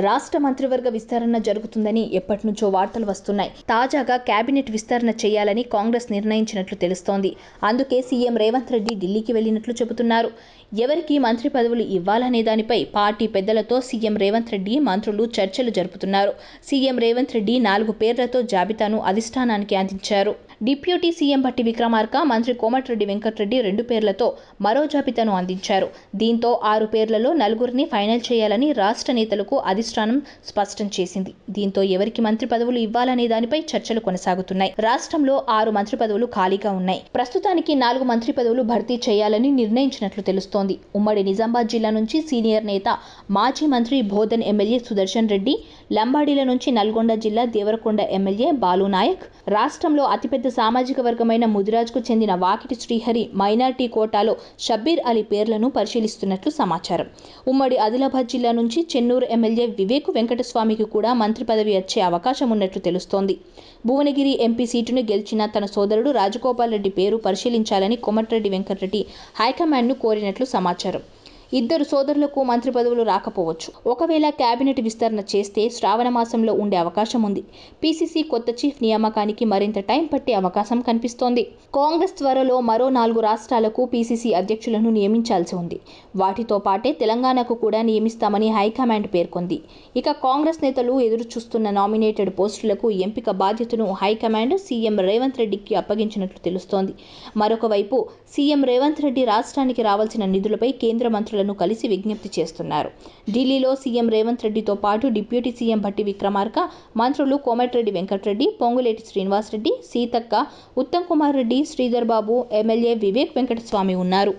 రాష్ట్ర మంత్రివర్గ విస్తరణ జరుగుతుందని ఎప్పటినుంచో వార్తలు వస్తున్నాయి. తాజాగా కేబినెట్ విస్తరణ చేయాలని కాంగ్రెస్ నిర్ణయించినట్లు తెలుస్తోంది. అందుకే సీఎం రేవంత్ రెడ్డి ఢిల్లీకి వెళ్లినట్లు చెబుతున్నారు. ఎవరికి మంత్రి పదవులు ఇవ్వాలనే దానిపై పార్టీ పెద్దలతో సీఎం రేవంత్ రెడ్డి మంత్రులు చర్చలు జరుపుతున్నారు. సీఎం రేవంత్ రెడ్డి 4 పేర్లతో జాబితాను అధిష్టానానికి అందించారు. డిప్యూటీ సీఎం భట్టి విక్రమార్క, మంత్రి కోమటిరెడ్డి వెంకటరెడ్డి 2 పేర్లతో మరో జాబితాను అందించారు. దీంతో 6 పేర్లలో 4 ఫైనల్ చేయాలని రాష్ట్ర నేతలకు అధిష్టానం స్పష్టం చేసింది. దీంతో ఎవరికి మంత్రి పదవులు ఇవ్వాలనే దానిపై చర్చలు కొనసాగుతున్నాయి. రాష్ట్రంలో 6 మంత్రి పదవులు ఖాళీగా ఉన్నాయి. ప్రస్తుతానికి 4 మంత్రి పదవులు భర్తీ చేయాలని నిర్ణయించినట్లు తెలుస్తోంది. ఉమ్మడి నిజామాబాద్ జిల్లా నుంచి సీనియర్ నేత, మాజీ మంత్రి బోధన్ ఎమ్మెల్యే సుదర్శన్ రెడ్డి, లంబాడీల నుంచి నల్గొండ జిల్లా దేవరకొండ ఎమ్మెల్యే బాలునాయక్, రాష్ట్రంలో అతిపెద్ద సామాజిక వర్గమైన ముదిరాజ్కు చెందిన వాకిటి శ్రీహరి మైనార్టీ కోటాలో షబ్బీర్ అలీ పేర్లను పరిశీలిస్తున్నట్లు సమాచారం. ఉమ్మడి ఆదిలాబాద్ జిల్లా నుంచి చెన్నూరు ఎమ్మెల్యే వివేక్ వెంకటస్వామికి కూడా మంత్రి పదవి వచ్చే అవకాశం ఉన్నట్లు తెలుస్తోంది. భువనగిరి ఎంపీ సీటును గెలిచిన తన సోదరుడు రాజగోపాల్ రెడ్డి పేరు పరిశీలించాలని కోమటిరెడ్డి వెంకటరెడ్డి హైకమాండ్ను కోరినట్లు సమాచారం. 2 సోదరులకు మంత్రి పదవులు రాకపోవచ్చు. ఒకవేళ కేబినెట్ విస్తరణ చేస్తే శ్రావణ మాసంలో ఉండే అవకాశం ఉంది. పీసీసీ కొత్త చీఫ్ నియామకానికి మరింత టైం పట్టే అవకాశం కనిపిస్తోంది. కాంగ్రెస్ త్వరలో మరో 4 రాష్ట్రాలకు పీసీసీ అధ్యక్షులను నియమించాల్సి ఉంది. వాటితో పాటే తెలంగాణకు కూడా నియమిస్తామని హైకమాండ్ పేర్కొంది. ఇక కాంగ్రెస్ నేతలు ఎదురు చూస్తున్న నామినేటెడ్ పోస్టులకు ఎంపిక బాధ్యతను హైకమాండ్ సీఎం రేవంత్ రెడ్డికి అప్పగించినట్లు తెలుస్తోంది. మరొక వైపు సీఎం రేవంత్ రెడ్డి రాష్ట్రానికి రావాల్సిన నిధులపై కేంద్ర మంత్రులను కలిసి విజ్ఞప్తి చేస్తున్నారు. ఢిల్లీలో సీఎం రేవంత్ రెడ్డితో పాటు డిప్యూటీ సీఎం భట్టి విక్రమార్క, మంత్రులు కోమటిరెడ్డి వెంకటరెడ్డి, పొంగులేటి శ్రీనివాసరెడ్డి, సీతక్క, ఉత్తమ్ కుమార్ రెడ్డి, శ్రీధర్ బాబు, ఎమ్మెల్యే వివేక్ వెంకటస్వామి ఉన్నారు.